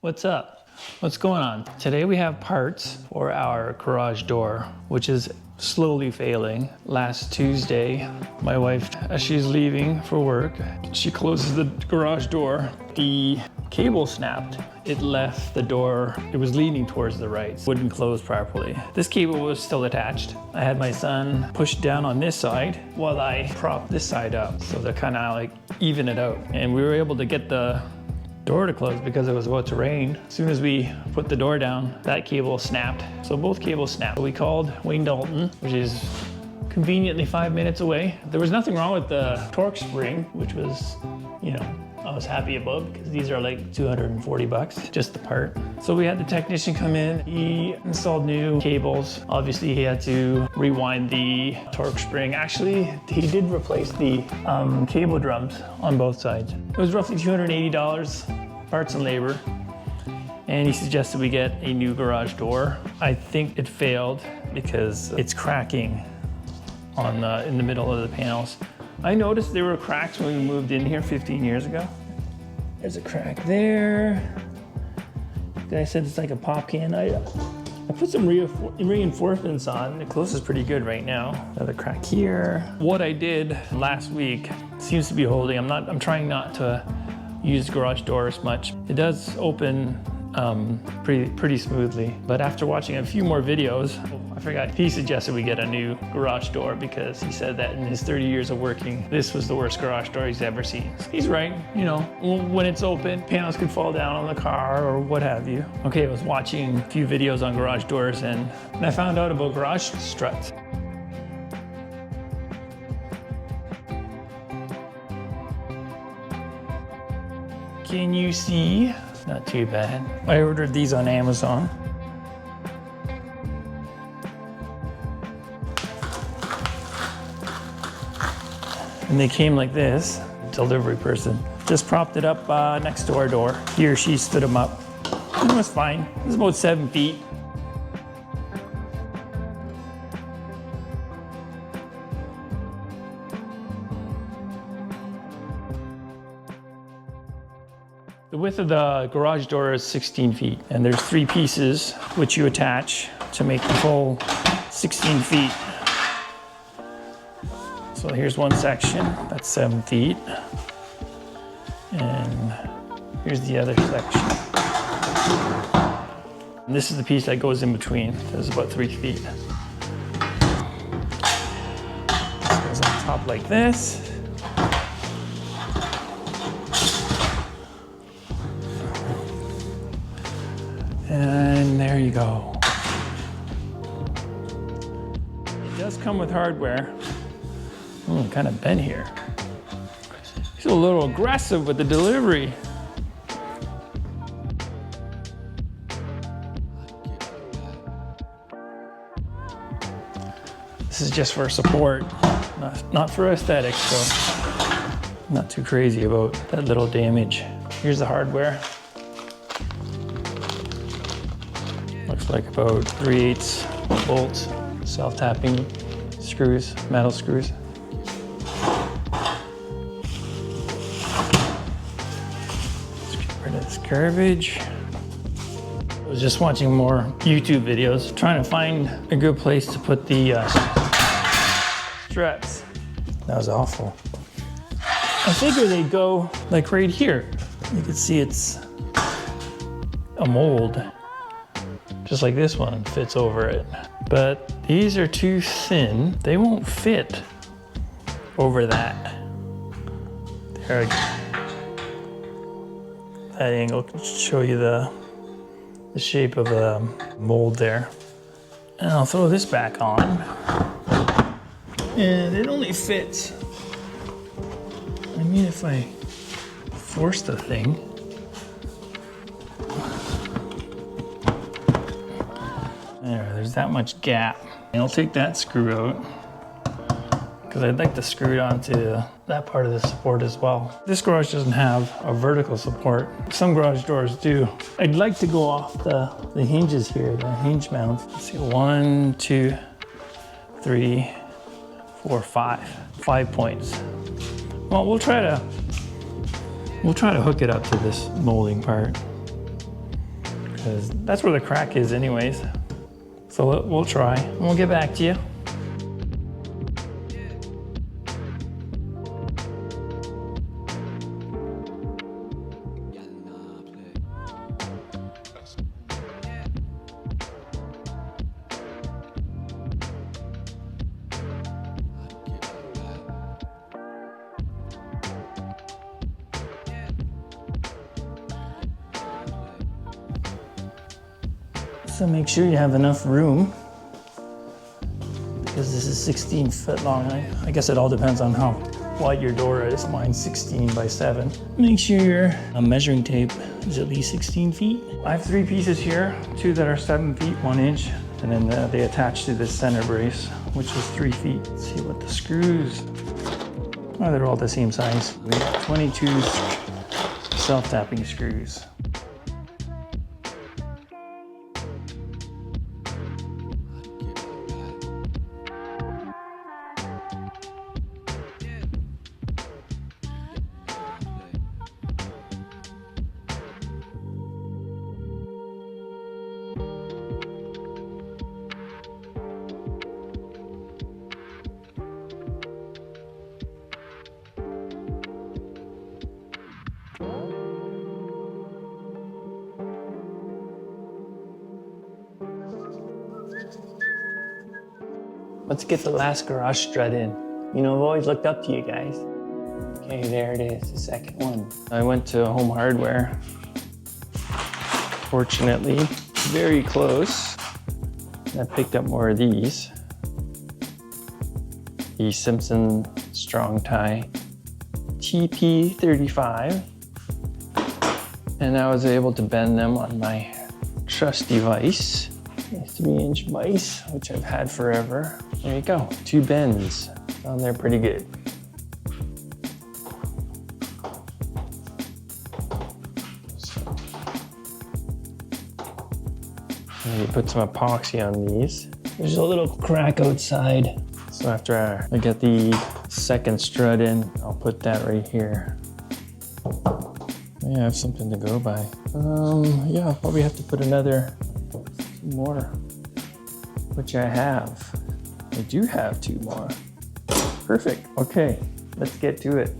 What's up? What's going on? Today we have parts for our garage door, which is slowly failing. Last Tuesday, my wife, as she's leaving for work, she closes the garage door. The cable snapped. It left the door, it was leaning towards the right. Wouldn't close properly. This cable was still attached. I had my son push down on this side while I propped this side up. So they're kind of like even it out. And we were able to get the door to close because it was about to rain. As soon as we put the door down, that cable snapped. So both cables snapped. We called Wayne Dalton, which is conveniently 5 minutes away. There was nothing wrong with the torque spring, which was, I was happy about because these are like 240 bucks, just the part. So we had the technician come in. He installed new cables. Obviously he had to rewind the torque spring. Actually, he did replace the cable drums on both sides. It was roughly $280, parts and labor. And he suggested we get a new garage door. I think it failed because it's cracking on in the middle of the panels. I noticed there were cracks when we moved in here 15 years ago. There's a crack there. The guy said it's like a pop can. I put some reinforcements on. It closes pretty good right now. Another crack here. What I did last week seems to be holding. I'm trying not to use garage doors much. It does open pretty smoothly. But after watching a few more videos, I forgot, he suggested we get a new garage door because he said that in his 30 years of working, this was the worst garage door he's ever seen. He's right, when it's open, panels could fall down on the car or what have you. Okay, I was watching a few videos on garage doors and I found out about garage struts. Can you see? Not too bad. I ordered these on Amazon. And they came like this. Delivery person just propped it up next to our door. He or she stood them up. It was fine. It was about 7 feet. The width of the garage door is 16 feet, and there's 3 pieces which you attach to make the full 16 feet. So here's one section, that's 7 feet. And here's the other section. And this is the piece that goes in between. It's about 3 feet. This goes on top like this. And there you go. It does come with hardware. Kind of bent here. He's a little aggressive with the delivery. This is just for support, not for aesthetics, so not too crazy about that little damage. Here's the hardware. Looks like about 3/8 bolts, self-tapping screws, metal screws. Let's get rid of this garbage. I was just watching more YouTube videos, trying to find a good place to put the struts. That was awful. I figured they'd go like right here. You can see it's a mold. Just like this one fits over it. But these are too thin. They won't fit over that. There, that angle can show you the shape of the mold there. And I'll throw this back on. And it only fits. I mean, if I force the thing, there's that much gap. And I'll take that screw out because I'd like to screw it onto that part of the support as well. This garage doesn't have a vertical support. Some garage doors do. I'd like to go off the hinges here, the hinge mounts. Let's see, 1, 2, 3, 4, 5. 5 points. Well, we'll try to hook it up to this molding part. because that's where the crack is anyways. So we'll try and we'll get back to you. So make sure you have enough room, because this is 16 foot long. I guess it all depends on how wide your door is. Mine's 16 by 7. Make sure your measuring tape is at least 16 feet. I have 3 pieces here, 2 that are 7 feet, 1 inch, and then they attach to this center brace, which is 3 feet. Let's see what the screws, oh, they're all the same size. We have 22 self-tapping screws. Let's get the last garage strut in. You know, I've always looked up to you guys. Okay, there it is, the second one. I went to Home Hardware. Fortunately, very close. I picked up more of these. The Simpson Strong Tie TP35. And I was able to bend them on my trusty vise. A 3-inch vise, which I've had forever. There you go, 2 bends. Found they're pretty good. And you put some epoxy on these. There's a little crack outside. So after I get the second strut in, I'll put that right here. Yeah, I have something to go by. Yeah, I'll probably have to put another more, which I have. I do have 2 more. Perfect. Okay, let's get to it.